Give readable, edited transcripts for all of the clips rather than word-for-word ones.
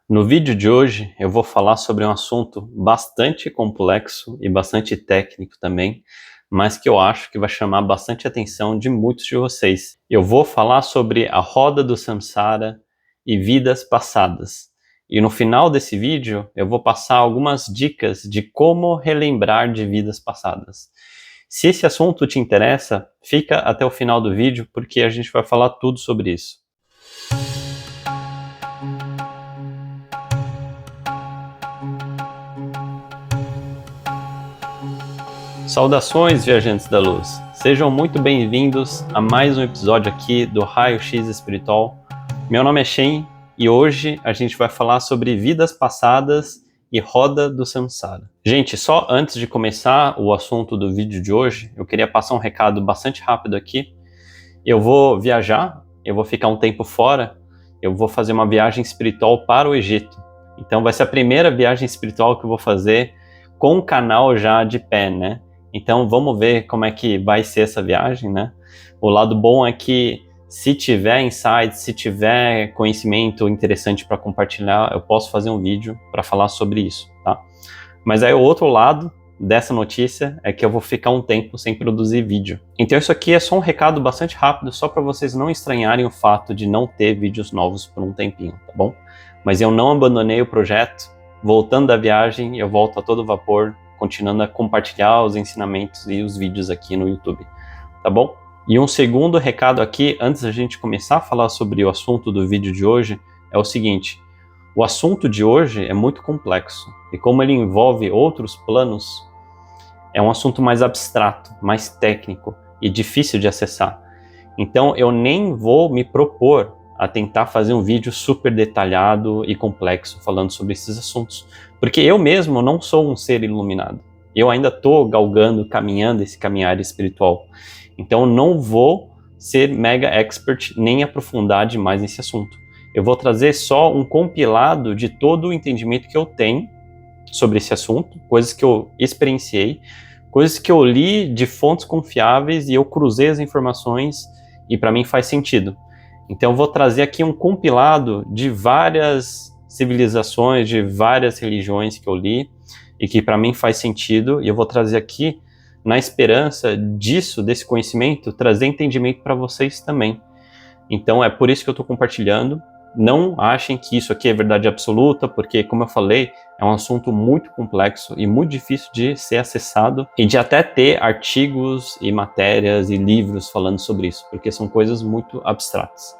No vídeo de hoje eu vou falar sobre um assunto bastante complexo e bastante técnico também, mas que eu acho que vai chamar bastante atenção de muitos de vocês. Eu vou falar sobre a roda do samsara e vidas passadas. E no final desse vídeo eu vou passar algumas dicas de como relembrar de vidas passadas. Se esse assunto te interessa, fica até o final do vídeo porque a gente vai falar tudo sobre isso. Saudações, viajantes da luz! Sejam muito bem-vindos a mais um episódio aqui do Raio X Espiritual. Meu nome é Shen e hoje a gente vai falar sobre vidas passadas e roda do samsara. Gente, só antes de começar o assunto do vídeo de hoje, eu queria passar um recado bastante rápido aqui. Eu vou viajar, eu vou ficar um tempo fora, eu vou fazer uma viagem espiritual para o Egito. Então vai ser a primeira viagem espiritual que eu vou fazer com o canal já de pé, né? Então vamos ver como é que vai ser essa viagem, né? O lado bom é que se tiver insights, se tiver conhecimento interessante para compartilhar, eu posso fazer um vídeo para falar sobre isso, tá? Mas aí o outro lado dessa notícia é que eu vou ficar um tempo sem produzir vídeo. Então isso aqui é só um recado bastante rápido, só para vocês não estranharem o fato de não ter vídeos novos por um tempinho, tá bom? Mas eu não abandonei o projeto. Voltando da viagem, eu volto a todo vapor, continuando a compartilhar os ensinamentos e os vídeos aqui no YouTube, tá bom? E um segundo recado aqui, antes da gente começar a falar sobre o assunto do vídeo de hoje, é o seguinte: o assunto de hoje é muito complexo, e como ele envolve outros planos, é um assunto mais abstrato, mais técnico e difícil de acessar. Então eu nem vou me propor a tentar fazer um vídeo super detalhado e complexo falando sobre esses assuntos, porque eu mesmo não sou um ser iluminado. Eu ainda estou galgando, caminhando esse caminhar espiritual. Então eu não vou ser mega expert nem aprofundar demais nesse assunto. Eu vou trazer só um compilado de todo o entendimento que eu tenho sobre esse assunto, coisas que eu experienciei, coisas que eu li de fontes confiáveis e eu cruzei as informações e para mim faz sentido. Então eu vou trazer aqui um compilado de várias civilizações, de várias religiões que eu li e que para mim faz sentido, e eu vou trazer aqui na esperança disso, desse conhecimento, trazer entendimento para vocês também. Então é por isso que eu estou compartilhando. Não achem que isso aqui é verdade absoluta, porque, como eu falei, é um assunto muito complexo e muito difícil de ser acessado e de até ter artigos e matérias e livros falando sobre isso, porque são coisas muito abstratas.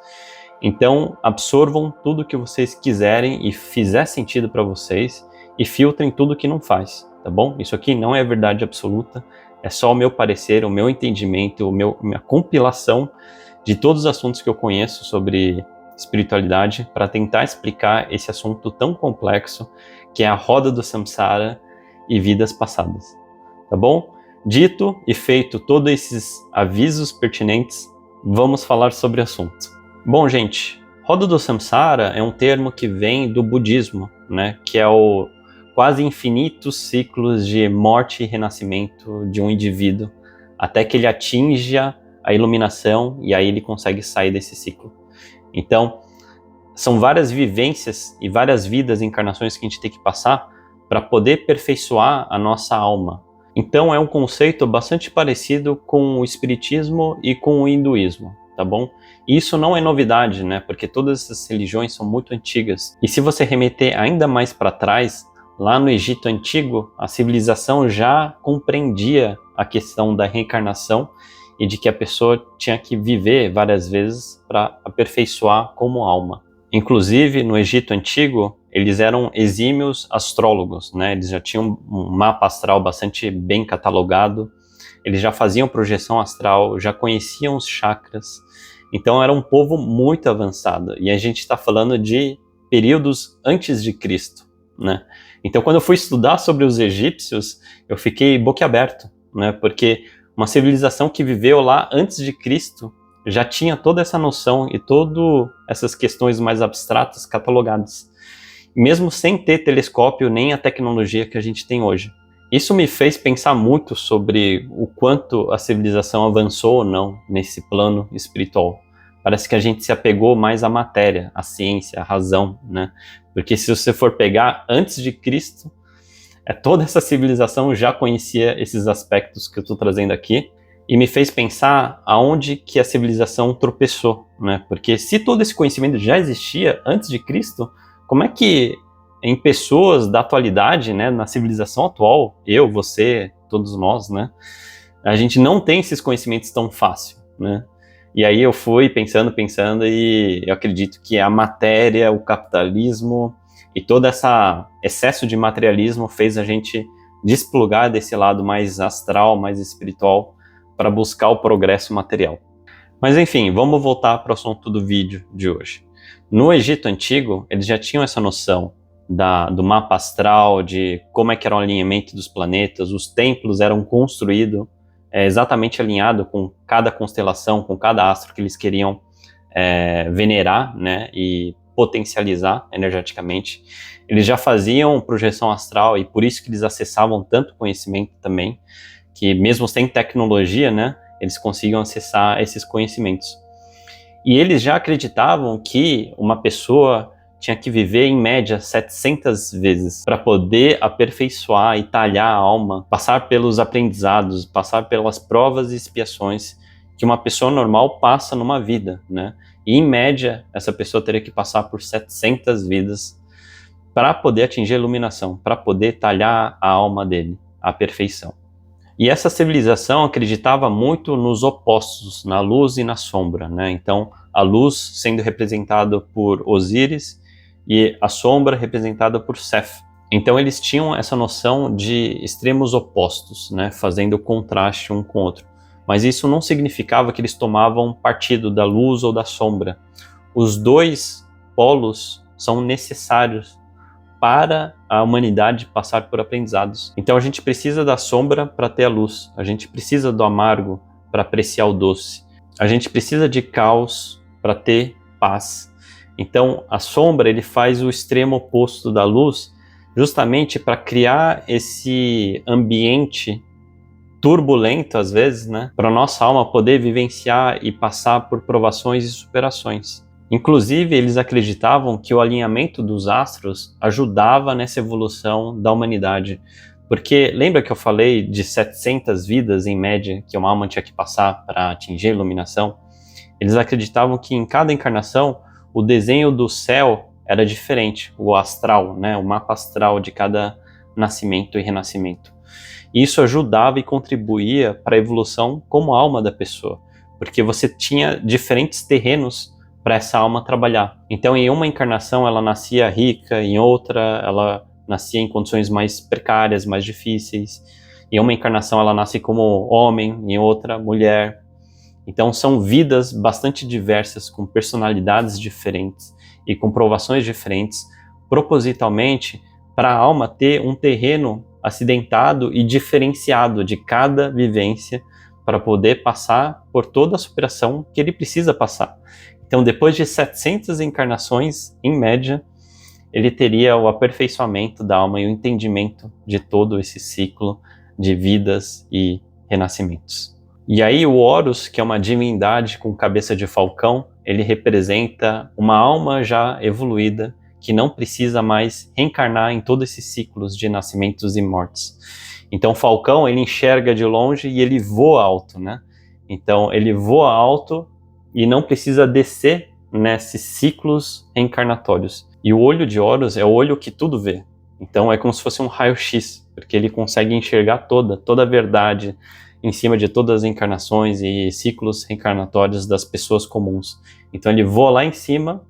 Então, absorvam tudo que vocês quiserem e fizer sentido para vocês e filtrem tudo que não faz, tá bom? Isso aqui não é verdade absoluta, é só o meu parecer, o meu entendimento, minha compilação de todos os assuntos que eu conheço sobre espiritualidade para tentar explicar esse assunto tão complexo que é a roda do samsara e vidas passadas, tá bom? Dito e feito todos esses avisos pertinentes, vamos falar sobre o assunto. Bom, gente, roda do samsara é um termo que vem do budismo, né? Que é o quase infinitos ciclos de morte e renascimento de um indivíduo até que ele atinja a iluminação e aí ele consegue sair desse ciclo. Então, são várias vivências e várias vidas, encarnações que a gente tem que passar para poder aperfeiçoar a nossa alma. Então, é um conceito bastante parecido com o espiritismo e com o hinduísmo, tá bom? E isso não é novidade, né? Porque todas essas religiões são muito antigas. E se você remeter ainda mais para trás, lá no Egito Antigo, a civilização já compreendia a questão da reencarnação e de que a pessoa tinha que viver várias vezes para aperfeiçoar como alma. Inclusive, no Egito Antigo, eles eram exímios astrólogos, né? Eles já tinham um mapa astral bastante bem catalogado, eles já faziam projeção astral, já conheciam os chakras, então era um povo muito avançado, e a gente está falando de períodos antes de Cristo, né? Então, quando eu fui estudar sobre os egípcios, eu fiquei boquiaberto, né? Porque uma civilização que viveu lá antes de Cristo já tinha toda essa noção e todas essas questões mais abstratas catalogadas, mesmo sem ter telescópio nem a tecnologia que a gente tem hoje. Isso me fez pensar muito sobre o quanto a civilização avançou ou não nesse plano espiritual, parece que a gente se apegou mais à matéria, à ciência, à razão, né? Porque se você for pegar antes de Cristo, toda essa civilização já conhecia esses aspectos que eu estou trazendo aqui, e me fez pensar aonde que a civilização tropeçou, né? Porque se todo esse conhecimento já existia antes de Cristo, como é que em pessoas da atualidade, né, na civilização atual, eu, você, todos nós, né, a gente não tem esses conhecimentos tão fácil, né? E aí eu fui pensando e eu acredito que a matéria, o capitalismo e todo esse excesso de materialismo fez a gente desplugar desse lado mais astral, mais espiritual, para buscar o progresso material. Mas enfim, vamos voltar para o assunto do vídeo de hoje. No Egito Antigo, eles já tinham essa noção do mapa astral, de como é que era o alinhamento dos planetas, os templos eram construídos exatamente alinhado com cada constelação, com cada astro que eles queriam venerar, né, e potencializar energeticamente. Eles já faziam projeção astral e por isso que eles acessavam tanto conhecimento também, que mesmo sem tecnologia, né, eles conseguiam acessar esses conhecimentos. E eles já acreditavam que uma pessoa tinha que viver em média 700 vezes para poder aperfeiçoar e talhar a alma, passar pelos aprendizados, passar pelas provas e expiações que uma pessoa normal passa numa vida, né? E em média, essa pessoa teria que passar por 700 vidas para poder atingir a iluminação, para poder talhar a alma dele, a perfeição. E essa civilização acreditava muito nos opostos, na luz e na sombra, né? Então, a luz sendo representada por Osíris e a sombra representada por Seth. Então, eles tinham essa noção de extremos opostos, né? Fazendo contraste um com o outro. Mas isso não significava que eles tomavam partido da luz ou da sombra. Os dois polos são necessários para a humanidade passar por aprendizados. Então a gente precisa da sombra para ter a luz, a gente precisa do amargo para apreciar o doce, a gente precisa de caos para ter paz. Então a sombra ele faz o extremo oposto da luz, justamente para criar esse ambiente turbulento às vezes, né, para nossa alma poder vivenciar e passar por provações e superações. Inclusive, eles acreditavam que o alinhamento dos astros ajudava nessa evolução da humanidade. Porque lembra que eu falei de 700 vidas em média que uma alma tinha que passar para atingir a iluminação? Eles acreditavam que em cada encarnação o desenho do céu era diferente, o astral, né, o mapa astral de cada nascimento e renascimento. E isso ajudava e contribuía para a evolução como alma da pessoa, porque você tinha diferentes terrenos para essa alma trabalhar. Então, em uma encarnação, ela nascia rica, em outra, ela nascia em condições mais precárias, mais difíceis. Em uma encarnação, ela nasce como homem, em outra, mulher. Então, são vidas bastante diversas, com personalidades diferentes e com provações diferentes, propositalmente, para a alma ter um terreno acidentado e diferenciado de cada vivência, para poder passar por toda a superação que ele precisa passar. Então, depois de 700 encarnações, em média, ele teria o aperfeiçoamento da alma e o entendimento de todo esse ciclo de vidas e renascimentos. E aí o Horus, que é uma divindade com cabeça de falcão, ele representa uma alma já evoluída que não precisa mais reencarnar em todos esses ciclos de nascimentos e mortes. Então o falcão, ele enxerga de longe e ele voa alto, né? Então ele voa alto e não precisa descer nesses ciclos reencarnatórios. E o olho de Horus é o olho que tudo vê. Então é como se fosse um raio-x, porque ele consegue enxergar toda a verdade em cima de todas as encarnações e ciclos reencarnatórios das pessoas comuns. Então ele voa lá em cima,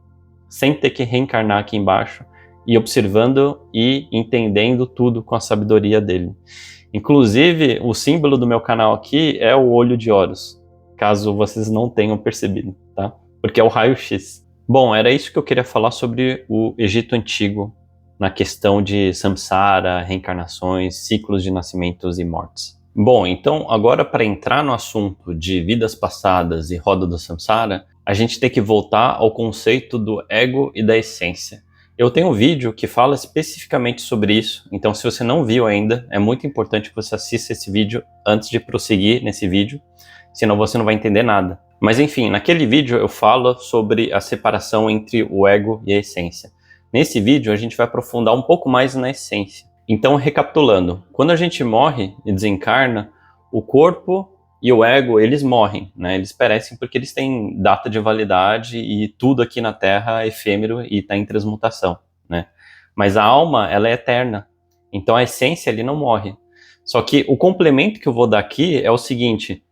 sem ter que reencarnar aqui embaixo, e observando e entendendo tudo com a sabedoria dele. Inclusive, o símbolo do meu canal aqui é o olho de Horus, caso vocês não tenham percebido, tá? Porque é o raio-x. Bom, era isso que eu queria falar sobre o Egito Antigo, na questão de samsara, reencarnações, ciclos de nascimentos e mortes. Bom, então agora para entrar no assunto de vidas passadas e roda do samsara, a gente tem que voltar ao conceito do ego e da essência. Eu tenho um vídeo que fala especificamente sobre isso, então se você não viu ainda, é muito importante que você assista esse vídeo antes de prosseguir nesse vídeo, senão você não vai entender nada. Mas enfim, naquele vídeo eu falo sobre a separação entre o ego e a essência. Nesse vídeo a gente vai aprofundar um pouco mais na essência. Então, recapitulando, quando a gente morre e desencarna, o corpo e o ego, eles morrem, né? Eles perecem porque eles têm data de validade e tudo aqui na Terra é efêmero e está em transmutação, né? Mas a alma, ela é eterna. Então a essência, ele não morre. Só que o complemento que eu vou dar aqui é o seguinte: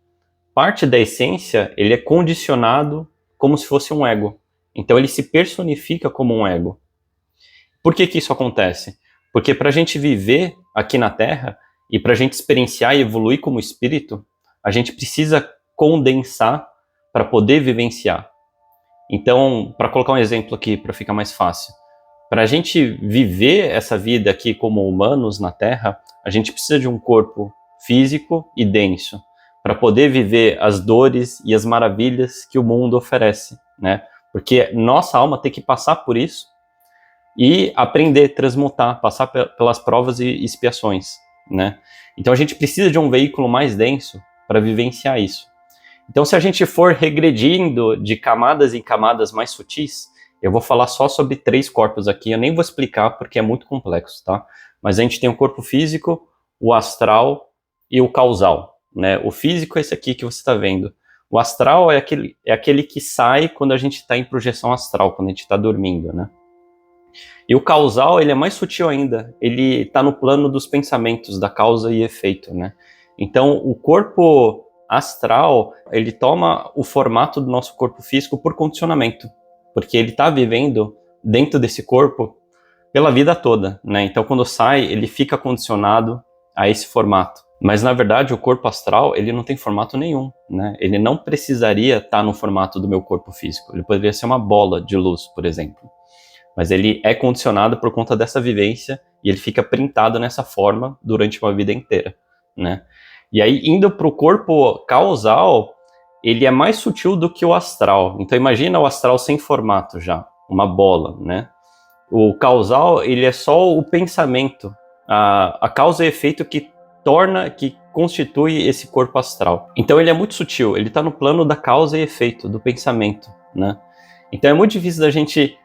parte da essência, ele é condicionado como se fosse um ego. Então ele se personifica como um ego. Por que que isso acontece? Porque para a gente viver aqui na Terra e para a gente experienciar e evoluir como espírito, a gente precisa condensar para poder vivenciar. Então, para colocar um exemplo aqui, para ficar mais fácil, para a gente viver essa vida aqui como humanos na Terra, a gente precisa de um corpo físico e denso, para poder viver as dores e as maravilhas que o mundo oferece, né? Porque nossa alma tem que passar por isso e aprender, transmutar, passar pelas provas e expiações, né? Então a gente precisa de um veículo mais denso para vivenciar isso. Então, se a gente for regredindo de camadas em camadas mais sutis, eu vou falar só sobre 3 corpos aqui, eu nem vou explicar porque é muito complexo, tá? Mas a gente tem o corpo físico, o astral e o causal, né? O físico é esse aqui que você está vendo. O astral é aquele que sai quando a gente está em projeção astral, quando a gente está dormindo, né? E o causal, ele é mais sutil ainda, ele está no plano dos pensamentos, da causa e efeito, né? Então, o corpo astral, ele toma o formato do nosso corpo físico por condicionamento, porque ele está vivendo dentro desse corpo pela vida toda, né? Então, quando sai, ele fica condicionado a esse formato. Mas, na verdade, o corpo astral, ele não tem formato nenhum, né? Ele não precisaria estar no formato do meu corpo físico. Ele poderia ser uma bola de luz, por exemplo. Mas ele é condicionado por conta dessa vivência e ele fica printado nessa forma durante uma vida inteira, né? E aí, indo para o corpo causal, ele é mais sutil do que o astral. Então, imagina o astral sem formato já, uma bola, né? O causal, ele é só o pensamento, a causa e efeito que constitui esse corpo astral. Então, ele é muito sutil, ele está no plano da causa e efeito, do pensamento, né? Então, é muito difícil da gente,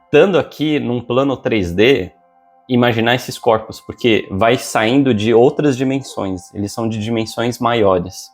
estando aqui num plano 3D, imaginar esses corpos, porque vai saindo de outras dimensões, eles são de dimensões maiores.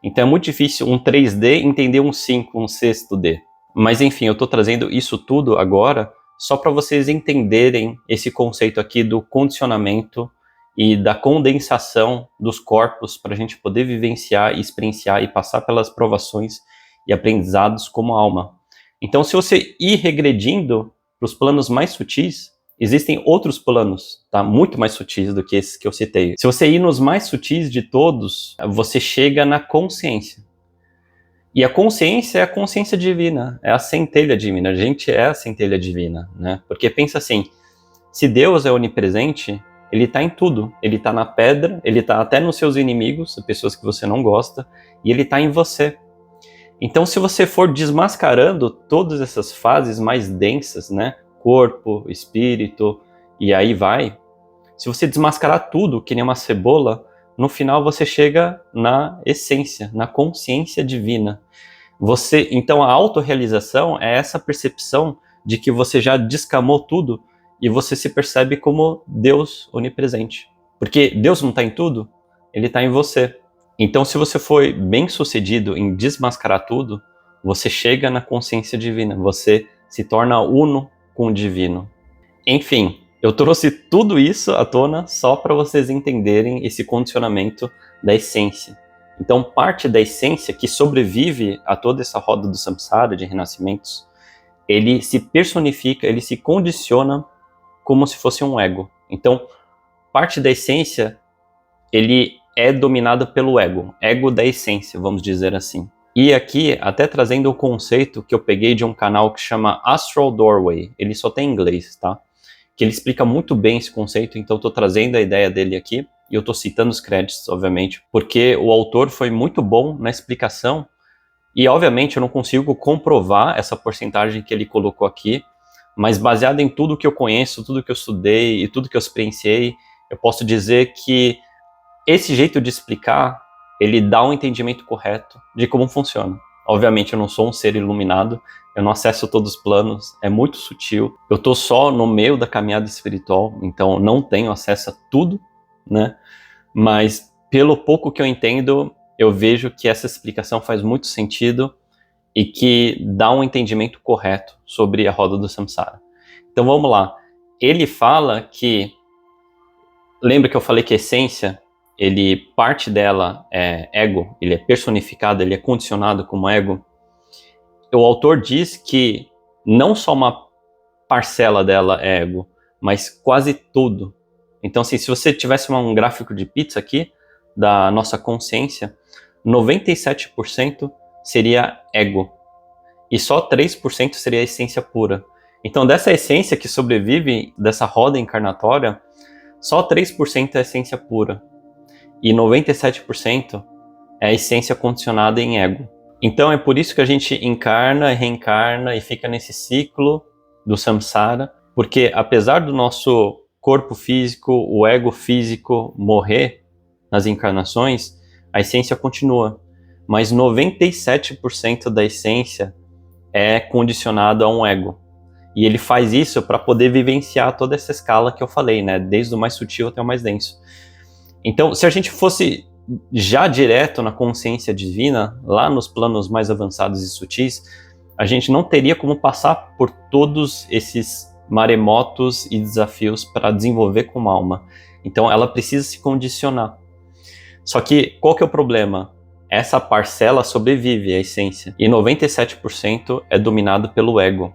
Então é muito difícil um 3D entender um 5, um sexto D. Mas enfim, eu estou trazendo isso tudo agora só para vocês entenderem esse conceito aqui do condicionamento e da condensação dos corpos para a gente poder vivenciar e experienciar e passar pelas provações e aprendizados como alma. Então, se você ir regredindo para os planos mais sutis, existem outros planos, tá? Muito mais sutis do que esses que eu citei. Se você ir nos mais sutis de todos, você chega na consciência. E a consciência é a consciência divina, é a centelha divina. A gente é a centelha divina, né? Porque pensa assim, se Deus é onipresente, ele está em tudo. Ele está na pedra, ele está até nos seus inimigos, pessoas que você não gosta, e ele está em você. Então, se você for desmascarando todas essas fases mais densas, né? Corpo, espírito, e aí vai. Se você desmascarar tudo, que nem uma cebola, no final você chega na essência, na consciência divina. Então a autorrealização é essa percepção de que você já descamou tudo e você se percebe como Deus onipresente. Porque Deus não está em tudo, ele está em você. Então, se você foi bem sucedido em desmascarar tudo, você chega na consciência divina, você se torna uno com o divino. Enfim, eu trouxe tudo isso à tona só para vocês entenderem esse condicionamento da essência. Então, parte da essência que sobrevive a toda essa roda do samsara, de renascimentos, ele se personifica, ele se condiciona como se fosse um ego. Então, parte da essência, ele é dominado pelo ego da essência, vamos dizer assim. E aqui, até trazendo o conceito que eu peguei de um canal que chama Astral Doorway, ele só tem em inglês, tá? Que ele explica muito bem esse conceito, então eu tô trazendo a ideia dele aqui, e eu tô citando os créditos, obviamente, porque o autor foi muito bom na explicação, e obviamente eu não consigo comprovar essa porcentagem que ele colocou aqui, mas baseado em tudo que eu conheço, tudo que eu estudei e tudo que eu experienciei, eu posso dizer que esse jeito de explicar, ele dá um entendimento correto de como funciona, Obviamente eu não sou um ser iluminado, eu não acesso todos os planos, é muito sutil. Eu tô só no meio da caminhada espiritual, então não tenho acesso a tudo, né? Mas pelo pouco que eu entendo, eu vejo que essa explicação faz muito sentido e que dá um entendimento correto sobre a roda do samsara. Então vamos lá. Ele fala que, lembra que eu falei que a essência, parte dela é ego, ele é personificado, ele é condicionado como ego. O autor diz que não só uma parcela dela é ego, mas quase tudo. Então, assim, se você tivesse um gráfico de pizza aqui, da nossa consciência, 97% seria ego. E só 3% seria a essência pura. Então, dessa essência que sobrevive, dessa roda encarnatória, só 3% é a essência pura. E 97% é a essência condicionada em ego. Então, é por isso que a gente encarna e reencarna e fica nesse ciclo do samsara, porque apesar do nosso corpo físico, o ego físico morrer nas encarnações, a essência continua. Mas 97% da essência é condicionado a um ego. E ele faz isso para poder vivenciar toda essa escala que eu falei, né? Desde o mais sutil até o mais denso. Então, se a gente fosse já direto na consciência divina, lá nos planos mais avançados e sutis, a gente não teria como passar por todos esses maremotos e desafios para desenvolver como alma. Então, ela precisa se condicionar. Só que, qual que é o problema? Essa parcela sobrevive à essência, e 97% é dominado pelo ego.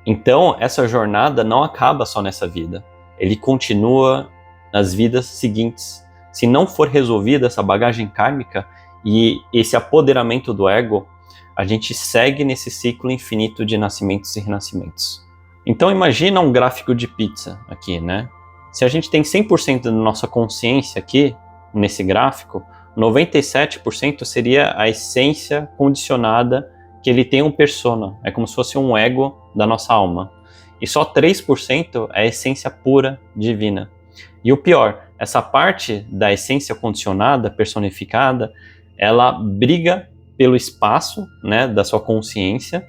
Então, essa jornada não acaba só nessa vida. Ele continua nas vidas seguintes. Se não for resolvida essa bagagem kármica e esse apoderamento do ego, a gente segue nesse ciclo infinito de nascimentos e renascimentos. Então, imagina um gráfico de pizza aqui, né? Se a gente tem 100% da nossa consciência aqui, nesse gráfico, 97% seria a essência condicionada que ele tem um persona, é como se fosse um ego da nossa alma. E só 3% é a essência pura divina. E o pior, essa parte da essência condicionada, personificada, ela briga pelo espaço, né, da sua consciência,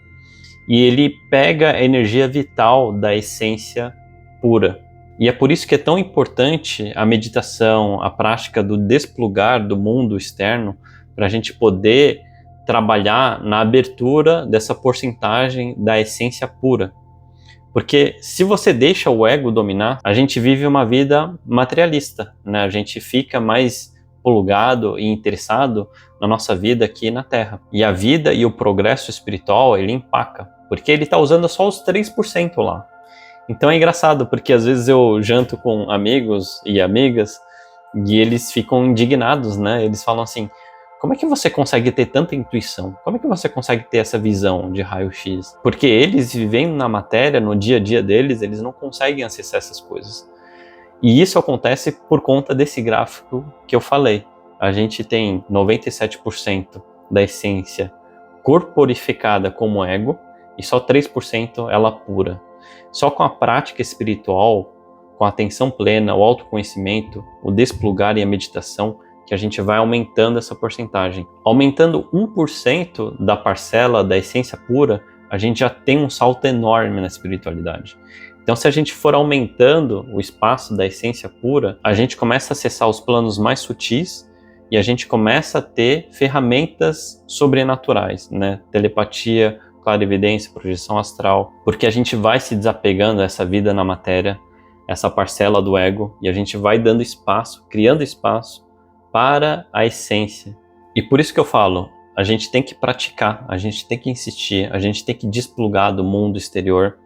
e ele pega a energia vital da essência pura. E é por isso que é tão importante a meditação, a prática do desplugar do mundo externo, para a gente poder trabalhar na abertura dessa porcentagem da essência pura. Porque se você deixa o ego dominar, a gente vive uma vida materialista, né? A gente fica mais plugado e interessado na nossa vida aqui na Terra. E a vida e o progresso espiritual, ele empaca, porque ele está usando só os 3% lá. Então é engraçado, porque às vezes eu janto com amigos e amigas e eles ficam indignados, né? Eles falam assim, como é que você consegue ter tanta intuição? Como é que você consegue ter essa visão de raio-x? Porque eles vivendo na matéria, no dia a dia deles, eles não conseguem acessar essas coisas. E isso acontece por conta desse gráfico que eu falei. A gente tem 97% da essência corporificada como ego e só 3% ela pura. Só com a prática espiritual, com a atenção plena, o autoconhecimento, o desplugar e a meditação, que a gente vai aumentando essa porcentagem. Aumentando 1% da parcela da essência pura, a gente já tem um salto enorme na espiritualidade. Então, se a gente for aumentando o espaço da essência pura, a gente começa a acessar os planos mais sutis e a gente começa a ter ferramentas sobrenaturais, né? Telepatia, clarividência, projeção astral, porque a gente vai se desapegando dessa vida na matéria, essa parcela do ego, e a gente vai dando espaço, criando espaço para a essência. E por isso que eu falo, a gente tem que praticar, a gente tem que insistir, a gente tem que desplugar do mundo exterior,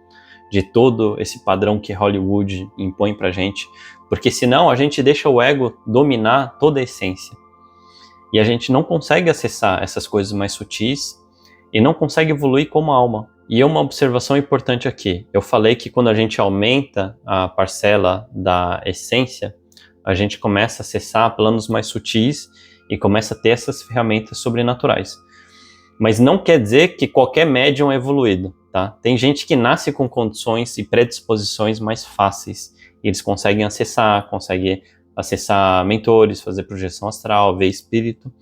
de todo esse padrão que Hollywood impõe pra gente, porque senão a gente deixa o ego dominar toda a essência. E a gente não consegue acessar essas coisas mais sutis e não consegue evoluir como alma. E uma observação importante aqui, eu falei que quando a gente aumenta a parcela da essência, a gente começa a acessar planos mais sutis e começa a ter essas ferramentas sobrenaturais. Mas não quer dizer que qualquer médium é evoluído, tá? Tem gente que nasce com condições e predisposições mais fáceis. E eles conseguem acessar mentores, fazer projeção astral, ver espírito.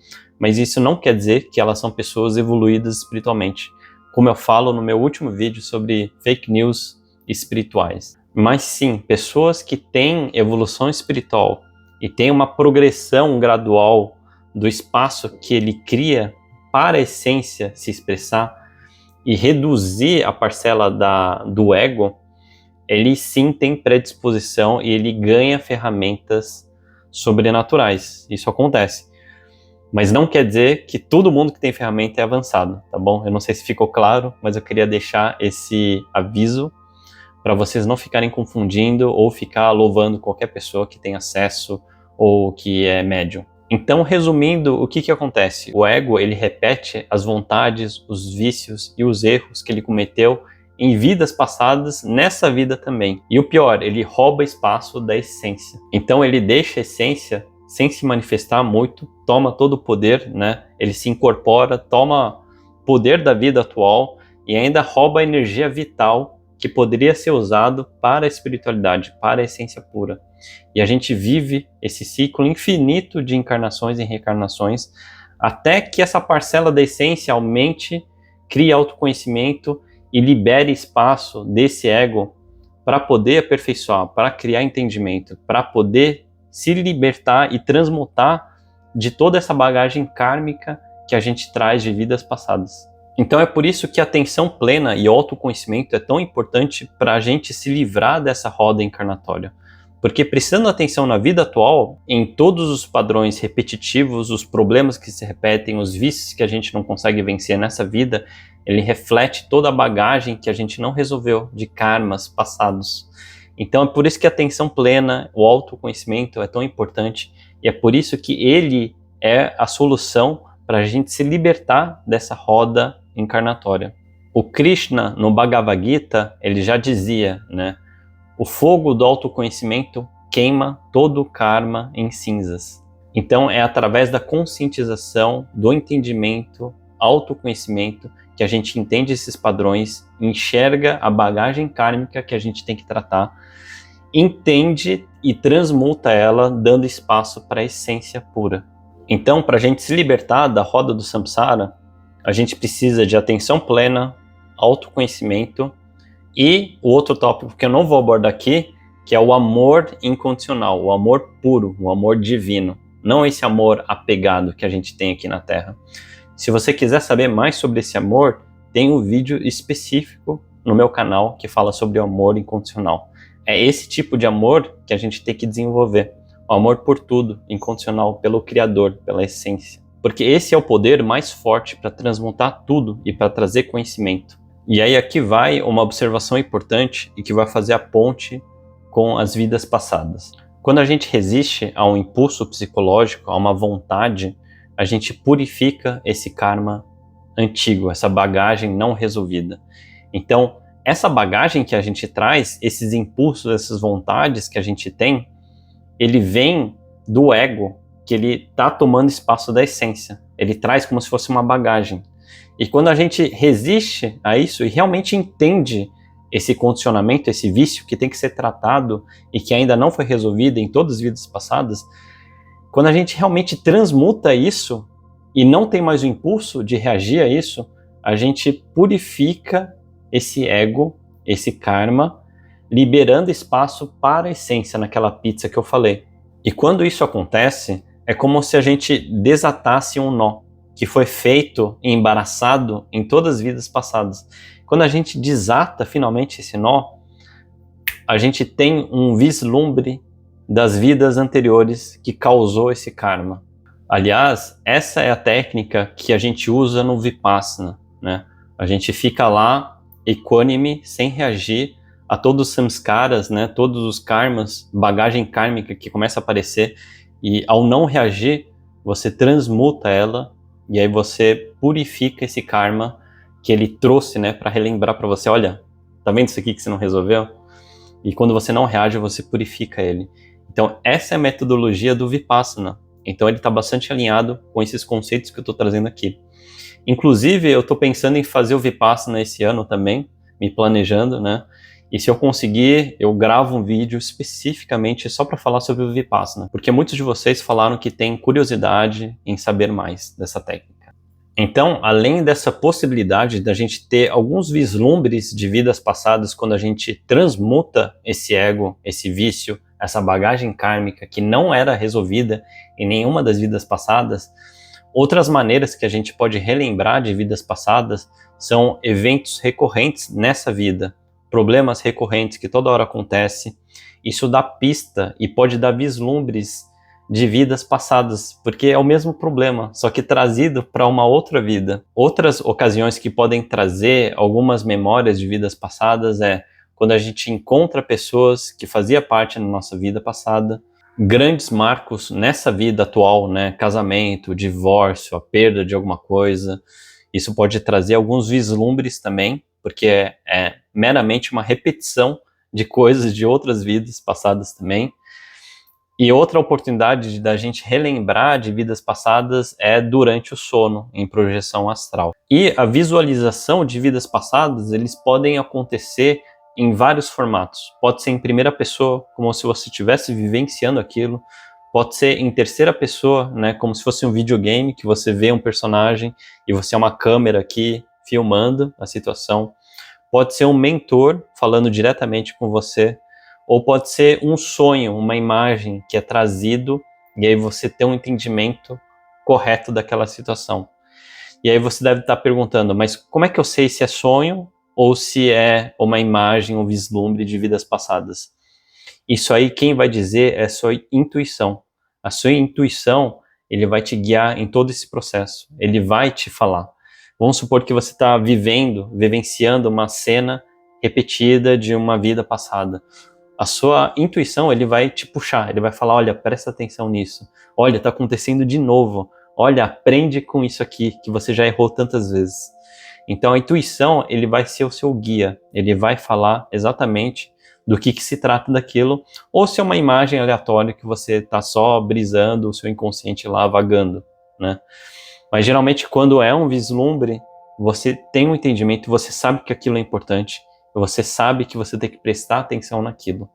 mas isso não quer dizer que elas são pessoas evoluídas espiritualmente, como eu falo no meu último vídeo sobre fake news espirituais. Mas sim, pessoas que têm evolução espiritual e têm uma progressão gradual do espaço que ele cria para a essência se expressar e reduzir a parcela do ego, ele sim tem predisposição e ele ganha ferramentas sobrenaturais. Isso acontece. Mas não quer dizer que todo mundo que tem ferramenta é avançado, tá bom? Eu não sei se ficou claro, mas eu queria deixar esse aviso para vocês não ficarem confundindo ou ficar louvando qualquer pessoa que tem acesso ou que é médium. Então, resumindo, o que acontece? O ego, ele repete as vontades, os vícios e os erros que ele cometeu em vidas passadas, nessa vida também. E o pior, ele rouba espaço da essência. Então, ele deixa a essência sem se manifestar muito, toma todo o poder, né? Ele se incorpora, toma poder da vida atual e ainda rouba a energia vital que poderia ser usado para a espiritualidade, para a essência pura. E a gente vive esse ciclo infinito de encarnações e reencarnações até que essa parcela da essência aumente, crie autoconhecimento e libere espaço desse ego para poder aperfeiçoar, para criar entendimento, para poder se libertar e transmutar de toda essa bagagem kármica que a gente traz de vidas passadas. Então é por isso que a atenção plena e autoconhecimento é tão importante para a gente se livrar dessa roda encarnatória. Porque prestando atenção na vida atual, em todos os padrões repetitivos, os problemas que se repetem, os vícios que a gente não consegue vencer nessa vida, ele reflete toda a bagagem que a gente não resolveu de karmas passados. Então é por isso que a atenção plena, o autoconhecimento é tão importante e é por isso que ele é a solução para a gente se libertar dessa roda encarnatória. O Krishna, no Bhagavad Gita, ele já dizia, né? O fogo do autoconhecimento queima todo o karma em cinzas. Então é através da conscientização, do entendimento, autoconhecimento, que a gente entende esses padrões, enxerga a bagagem kármica que a gente tem que tratar, entende e transmuta ela, dando espaço para a essência pura. Então, para a gente se libertar da roda do samsara, a gente precisa de atenção plena, autoconhecimento e o outro tópico que eu não vou abordar aqui, que é o amor incondicional, o amor puro, o amor divino. Não esse amor apegado que a gente tem aqui na Terra. Se você quiser saber mais sobre esse amor, tem um vídeo específico no meu canal que fala sobre o amor incondicional. É esse tipo de amor que a gente tem que desenvolver. O amor por tudo, incondicional, pelo Criador, pela essência. Porque esse é o poder mais forte para transmutar tudo e para trazer conhecimento. E aí aqui vai uma observação importante e que vai fazer a ponte com as vidas passadas. Quando a gente resiste a um impulso psicológico, a uma vontade, a gente purifica esse karma antigo, essa bagagem não resolvida. Então, essa bagagem que a gente traz, esses impulsos, essas vontades que a gente tem, ele vem do ego, que ele está tomando espaço da essência. Ele traz como se fosse uma bagagem. E quando a gente resiste a isso e realmente entende esse condicionamento, esse vício que tem que ser tratado e que ainda não foi resolvido em todas as vidas passadas, quando a gente realmente transmuta isso e não tem mais o impulso de reagir a isso, a gente purifica esse ego, esse karma, liberando espaço para a essência naquela pizza que eu falei. E quando isso acontece, é como se a gente desatasse um nó que foi feito e embaraçado em todas as vidas passadas. Quando a gente desata finalmente esse nó, a gente tem um vislumbre das vidas anteriores que causou esse karma. Aliás, essa é a técnica que a gente usa no Vipassana, né? A gente fica lá equânime, sem reagir a todos os samskaras, né? Todos os karmas, bagagem kármica que começa a aparecer, e ao não reagir, você transmuta ela e aí você purifica esse karma que ele trouxe, né, para relembrar para você, olha, tá vendo isso aqui que você não resolveu? E quando você não reage, você purifica ele. Então, essa é a metodologia do Vipassana. Então, ele está bastante alinhado com esses conceitos que eu estou trazendo aqui. Inclusive, eu estou pensando em fazer o Vipassana esse ano também, me planejando, né? E se eu conseguir, eu gravo um vídeo especificamente só para falar sobre o Vipassana, porque muitos de vocês falaram que têm curiosidade em saber mais dessa técnica. Então, além dessa possibilidade da gente ter alguns vislumbres de vidas passadas quando a gente transmuta esse ego, esse vício, essa bagagem kármica que não era resolvida em nenhuma das vidas passadas, outras maneiras que a gente pode relembrar de vidas passadas são eventos recorrentes nessa vida, problemas recorrentes que toda hora acontecem. Isso dá pista e pode dar vislumbres de vidas passadas, porque é o mesmo problema, só que trazido para uma outra vida. Outras ocasiões que podem trazer algumas memórias de vidas passadas é quando a gente encontra pessoas que faziam parte da nossa vida passada, grandes marcos nessa vida atual, né? Casamento, divórcio, a perda de alguma coisa. Isso pode trazer alguns vislumbres também, porque é meramente uma repetição de coisas de outras vidas passadas também. E outra oportunidade da gente relembrar de vidas passadas é durante o sono, em projeção astral. E a visualização de vidas passadas, eles podem acontecer em vários formatos. Pode ser em primeira pessoa, como se você estivesse vivenciando aquilo. Pode ser em terceira pessoa, né, como se fosse um videogame, que você vê um personagem e você é uma câmera aqui filmando a situação. Pode ser um mentor falando diretamente com você, ou pode ser um sonho, uma imagem que é trazido e aí você tem um entendimento correto daquela situação. E aí você deve estar perguntando, mas como é que eu sei se é sonho ou se é uma imagem, um vislumbre de vidas passadas? Isso aí quem vai dizer é a sua intuição. A sua intuição, ele vai te guiar em todo esse processo. Ele vai te falar. Vamos supor que você está vivenciando uma cena repetida de uma vida passada. A sua intuição, ele vai te puxar, ele vai falar, olha, presta atenção nisso. Olha, está acontecendo de novo. Olha, aprende com isso aqui, que você já errou tantas vezes. Então a intuição, ele vai ser o seu guia. Ele vai falar exatamente do que se trata daquilo, ou se é uma imagem aleatória que você está só brisando o seu inconsciente lá, vagando, né? Mas geralmente quando é um vislumbre, você tem um entendimento, você sabe que aquilo é importante, você sabe que você tem que prestar atenção naquilo.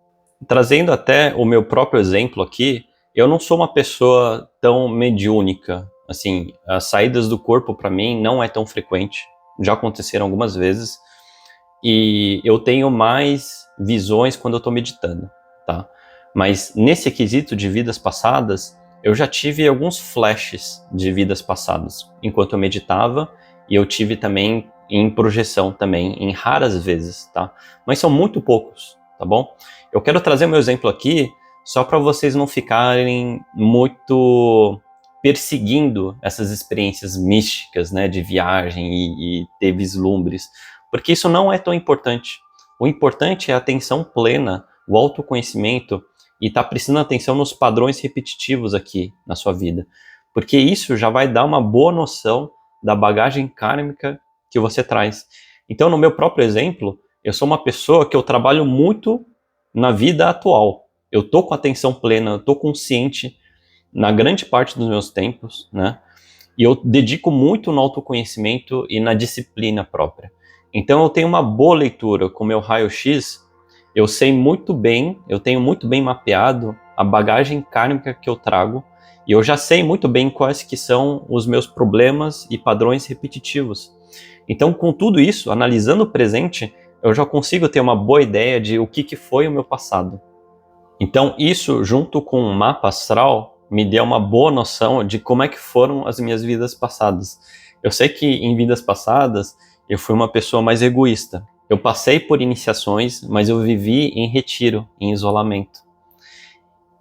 Trazendo até o meu próprio exemplo aqui, eu não sou uma pessoa tão mediúnica, assim, as saídas do corpo para mim não é tão frequente, já aconteceram algumas vezes, e eu tenho mais visões quando eu estou meditando, tá? Mas nesse quesito de vidas passadas, eu já tive alguns flashes de vidas passadas enquanto eu meditava, e eu tive também em projeção também, em raras vezes, tá? Mas são muito poucos, tá bom? Eu quero trazer meu exemplo aqui só para vocês não ficarem muito perseguindo essas experiências místicas, né, de viagem e ter vislumbres, porque isso não é tão importante. O importante é a atenção plena, o autoconhecimento e estar prestando atenção nos padrões repetitivos aqui na sua vida, porque isso já vai dar uma boa noção da bagagem kármica que você traz. Então, no meu próprio exemplo, eu sou uma pessoa que eu trabalho muito na vida atual. Eu tô com atenção plena, eu tô consciente na grande parte dos meus tempos, né? E eu dedico muito no autoconhecimento e na disciplina própria. Então eu tenho uma boa leitura com o meu raio-x, eu sei muito bem, eu tenho muito bem mapeado a bagagem kármica que eu trago, e eu já sei muito bem quais que são os meus problemas e padrões repetitivos. Então, com tudo isso, analisando o presente, eu já consigo ter uma boa ideia de o que foi o meu passado. Então, isso, junto com o mapa astral, me deu uma boa noção de como é que foram as minhas vidas passadas. Eu sei que em vidas passadas, eu fui uma pessoa mais egoísta. Eu passei por iniciações, mas eu vivi em retiro, em isolamento.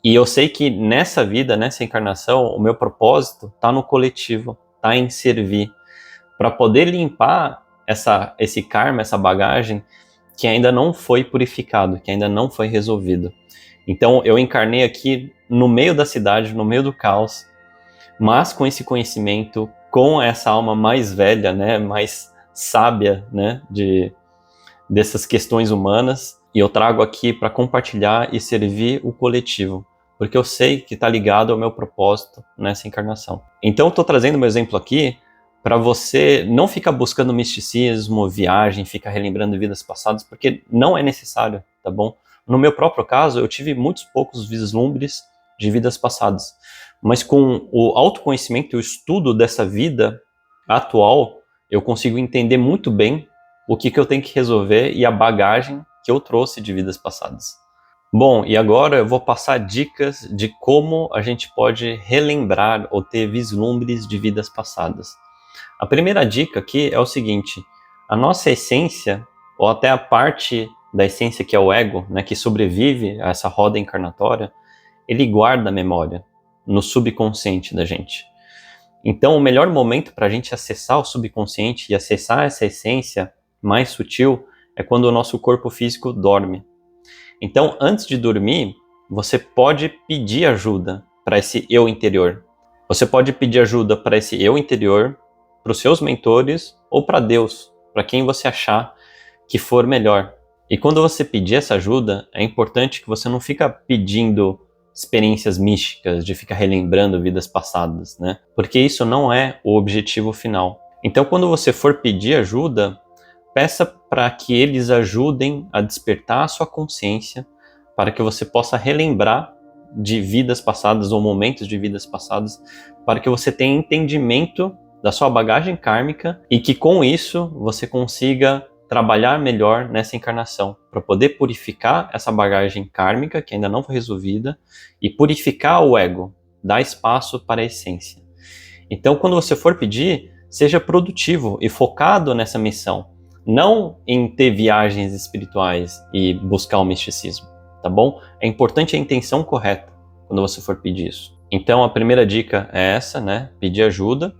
E eu sei que nessa vida, nessa encarnação, o meu propósito está no coletivo, está em servir, para poder limpar esse karma, essa bagagem que ainda não foi purificado, que ainda não foi resolvido. Então eu encarnei aqui no meio da cidade, no meio do caos, mas com esse conhecimento, com essa alma mais velha, né, mais sábia, né, dessas questões humanas, e eu trago aqui para compartilhar e servir o coletivo, porque eu sei que está ligado ao meu propósito nessa encarnação. Então eu estou trazendo meu exemplo aqui para você não ficar buscando misticismo, viagem, ficar relembrando vidas passadas, porque não é necessário, tá bom? No meu próprio caso, eu tive muitos poucos vislumbres de vidas passadas, mas com o autoconhecimento e o estudo dessa vida atual, eu consigo entender muito bem o que eu tenho que resolver e a bagagem que eu trouxe de vidas passadas. Bom, e agora eu vou passar dicas de como a gente pode relembrar ou ter vislumbres de vidas passadas. A primeira dica aqui é o seguinte: a nossa essência, ou até a parte da essência que é o ego, né, que sobrevive a essa roda encarnatória, ele guarda a memória no subconsciente da gente. Então, o melhor momento para a gente acessar o subconsciente e acessar essa essência mais sutil é quando o nosso corpo físico dorme. Então, antes de dormir, você pode pedir ajuda para esse eu interior. Você pode pedir ajuda para esse eu interior, para os seus mentores ou para Deus, para quem você achar que for melhor. E quando você pedir essa ajuda, é importante que você não fica pedindo experiências místicas, de ficar relembrando vidas passadas, né? Porque isso não é o objetivo final. Então, quando você for pedir ajuda, peça para que eles ajudem a despertar a sua consciência para que você possa relembrar de vidas passadas ou momentos de vidas passadas, para que você tenha entendimento da sua bagagem kármica e que com isso você consiga trabalhar melhor nessa encarnação, para poder purificar essa bagagem kármica que ainda não foi resolvida e purificar o ego, dar espaço para a essência. Então, quando você for pedir, seja produtivo e focado nessa missão, não em ter viagens espirituais e buscar o misticismo, tá bom? É importante a intenção correta quando você for pedir isso. Então, a primeira dica é essa, né? Pedir ajuda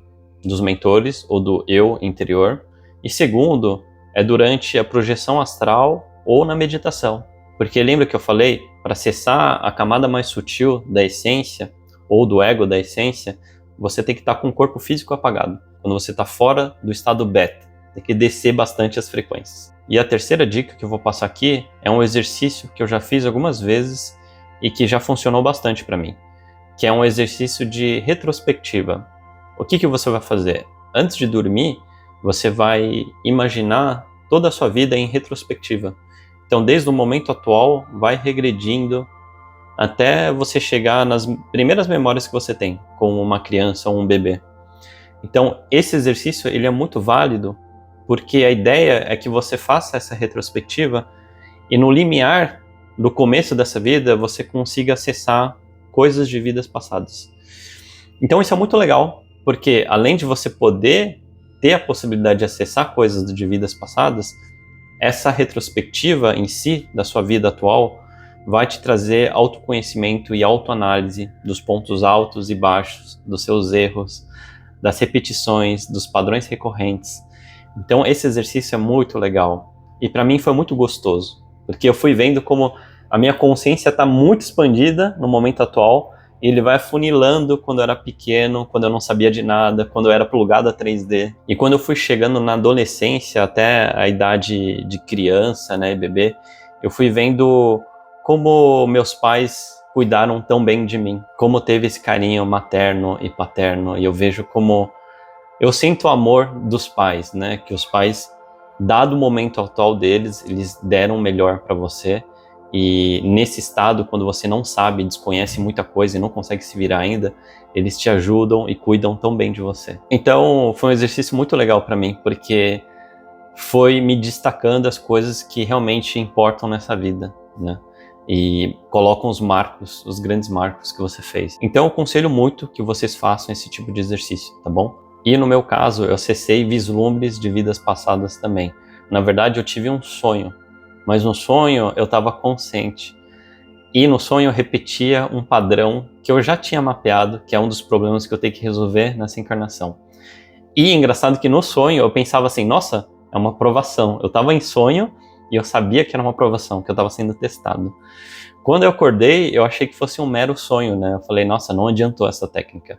dos mentores ou do eu interior. E segundo, é durante a projeção astral ou na meditação. Porque lembra que eu falei, para acessar a camada mais sutil da essência ou do ego da essência, você tem que estar com o corpo físico apagado. Quando você está fora do estado beta, tem que descer bastante as frequências. E a terceira dica que eu vou passar aqui é um exercício que eu já fiz algumas vezes e que já funcionou bastante para mim, que é um exercício de retrospectiva. O que você vai fazer? Antes de dormir, você vai imaginar toda a sua vida em retrospectiva. Então, desde o momento atual, vai regredindo até você chegar nas primeiras memórias que você tem, como uma criança ou um bebê. Então, esse exercício ele é muito válido, porque a ideia é que você faça essa retrospectiva e no limiar do começo dessa vida, você consiga acessar coisas de vidas passadas. Então, isso é muito legal, porque além de você poder ter a possibilidade de acessar coisas de vidas passadas, essa retrospectiva em si, da sua vida atual, vai te trazer autoconhecimento e autoanálise dos pontos altos e baixos, dos seus erros, das repetições, dos padrões recorrentes. Então esse exercício é muito legal. E para mim foi muito gostoso, porque eu fui vendo como a minha consciência está muito expandida no momento atual, e ele vai afunilando quando eu era pequeno, quando eu não sabia de nada, quando eu era plugado a 3D. E quando eu fui chegando na adolescência, até a idade de criança, né, bebê, eu fui vendo como meus pais cuidaram tão bem de mim, como teve esse carinho materno e paterno, e eu vejo como eu sinto o amor dos pais, né, que os pais, dado o momento atual deles, eles deram o melhor para você. E nesse estado, quando você não sabe, desconhece muita coisa e não consegue se virar ainda, eles te ajudam e cuidam tão bem de você. Então foi um exercício muito legal para mim, porque foi me destacando as coisas que realmente importam nessa vida, né? E colocam os marcos, os grandes marcos que você fez. Então eu aconselho muito que vocês façam esse tipo de exercício, tá bom? E no meu caso, eu acessei vislumbres de vidas passadas também. Na verdade, eu tive um sonho, mas no sonho eu estava consciente. E no sonho eu repetia um padrão que eu já tinha mapeado, que é um dos problemas que eu tenho que resolver nessa encarnação. E engraçado que no sonho eu pensava assim, nossa, é uma provação. Eu estava em sonho e eu sabia que era uma provação, que eu estava sendo testado. Quando eu acordei, eu achei que fosse um mero sonho, né? Eu falei, nossa, não adiantou essa técnica.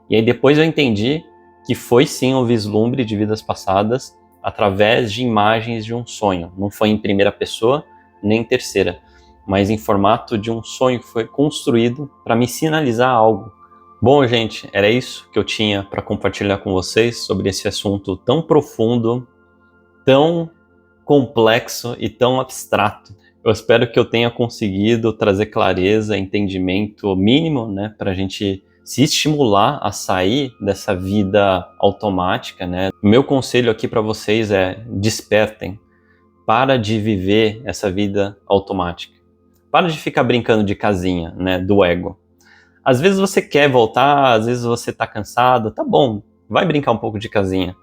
E aí depois eu entendi que foi sim um vislumbre de vidas passadas através de imagens de um sonho. Não foi em primeira pessoa, nem em terceira, mas em formato de um sonho que foi construído para me sinalizar algo, Bom, gente, era isso que eu tinha para compartilhar com vocês sobre esse assunto tão profundo, tão complexo e tão abstrato. Eu espero que eu tenha conseguido trazer clareza, entendimento mínimo, né, para a gente se estimular a sair dessa vida automática, né? Meu conselho aqui para vocês é: despertem, para de viver essa vida automática, para de ficar brincando de casinha, né, do ego. Às vezes você quer voltar, às vezes você está cansado, tá bom, vai brincar um pouco de casinha,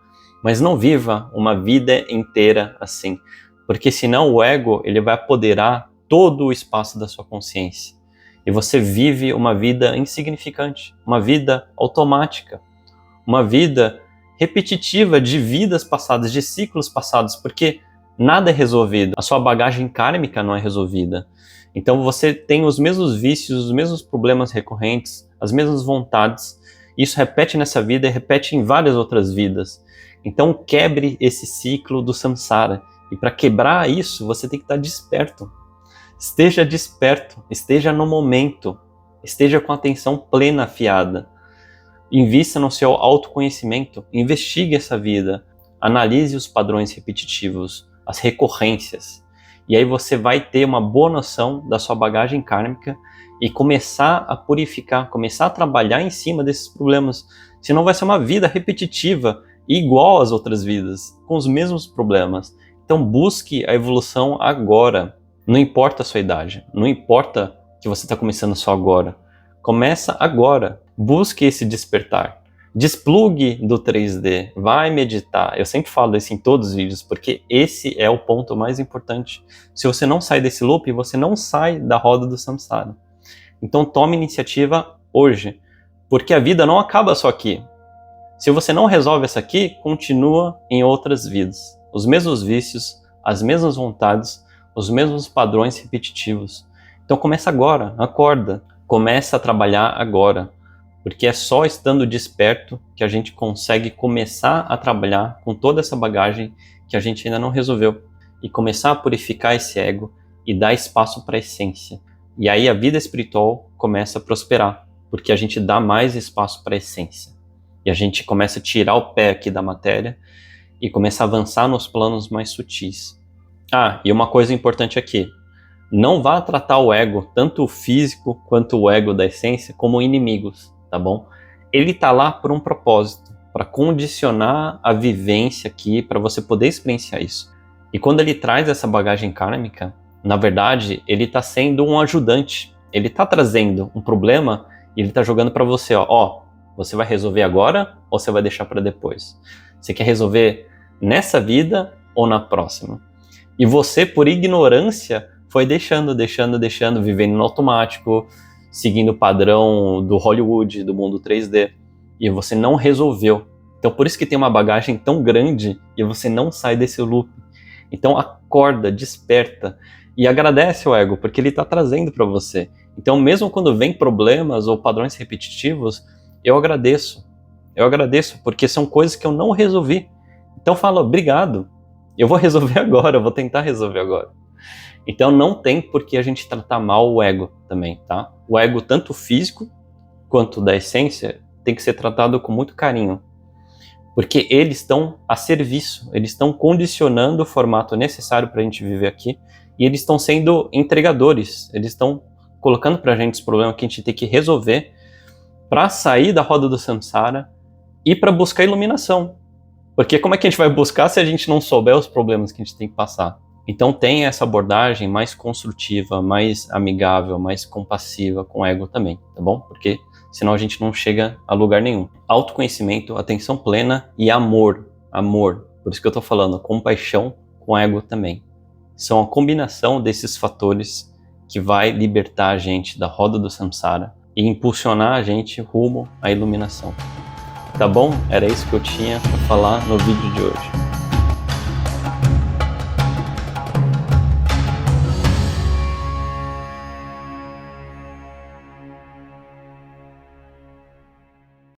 mas não viva uma vida inteira assim, porque senão o ego ele vai apoderar todo o espaço da sua consciência e você vive uma vida insignificante, uma vida automática, uma vida repetitiva de vidas passadas, de ciclos passados, porque nada é resolvido, a sua bagagem kármica não é resolvida. Então você tem os mesmos vícios, os mesmos problemas recorrentes, as mesmas vontades. Isso repete nessa vida e repete em várias outras vidas. Então quebre esse ciclo do samsara. E para quebrar isso, você tem que estar desperto. Esteja desperto, esteja no momento, esteja com a atenção plena afiada. Invista no seu autoconhecimento, investigue essa vida, analise os padrões repetitivos, as recorrências. E aí você vai ter uma boa noção da sua bagagem kármica e começar a purificar, começar a trabalhar em cima desses problemas. Senão vai ser uma vida repetitiva e igual às outras vidas, com os mesmos problemas. Então busque a evolução agora. Não importa a sua idade, não importa que você está começando só agora. Começa agora. Busque esse despertar. Desplugue do 3D, vai meditar. Eu sempre falo isso em todos os vídeos, porque esse é o ponto mais importante. Se você não sai desse loop, você não sai da roda do samsara. Então tome iniciativa hoje, porque a vida não acaba só aqui. Se você não resolve essa aqui, continua em outras vidas. Os mesmos vícios, as mesmas vontades, os mesmos padrões repetitivos. Então começa agora, acorda. Começa a trabalhar agora. Porque é só estando desperto que a gente consegue começar a trabalhar com toda essa bagagem que a gente ainda não resolveu e começar a purificar esse ego e dar espaço para a essência. E aí a vida espiritual começa a prosperar, porque a gente dá mais espaço para a essência. E a gente começa a tirar o pé aqui da matéria e começa a avançar nos planos mais sutis. Ah, e uma coisa importante aqui. Não vá tratar o ego, tanto o físico quanto o ego da essência, como inimigos. Tá bom? Ele tá lá por um propósito, para condicionar a vivência aqui, para você poder experienciar isso. E quando ele traz essa bagagem kármica, na verdade, ele tá sendo um ajudante. Ele tá trazendo um problema e ele tá jogando para você, ó, você vai resolver agora ou você vai deixar para depois? Você quer resolver nessa vida ou na próxima? E você, por ignorância, foi deixando, vivendo no automático, seguindo o padrão do Hollywood, do mundo 3D, e você não resolveu. Então por isso que tem uma bagagem tão grande e você não sai desse loop. Então acorda, desperta e agradece o ego, porque ele está trazendo para você. Então mesmo quando vem problemas ou padrões repetitivos, eu agradeço porque são coisas que eu não resolvi. Então fala, obrigado, eu vou resolver agora, eu vou tentar resolver agora. Então não tem por que a gente tratar mal o ego também, tá? O ego, tanto físico quanto da essência, tem que ser tratado com muito carinho. Porque eles estão a serviço, eles estão condicionando o formato necessário para a gente viver aqui e eles estão sendo entregadores, eles estão colocando para a gente os problemas que a gente tem que resolver para sair da roda do samsara e para buscar iluminação. Porque como é que a gente vai buscar se a gente não souber os problemas que a gente tem que passar? Então tenha essa abordagem mais construtiva, mais amigável, mais compassiva com o ego também, tá bom? Porque senão a gente não chega a lugar nenhum. Autoconhecimento, atenção plena e amor. Amor. Por isso que eu tô falando, compaixão com o ego também. São a combinação desses fatores que vai libertar a gente da roda do samsara e impulsionar a gente rumo à iluminação. Tá bom? Era isso que eu tinha para falar no vídeo de hoje.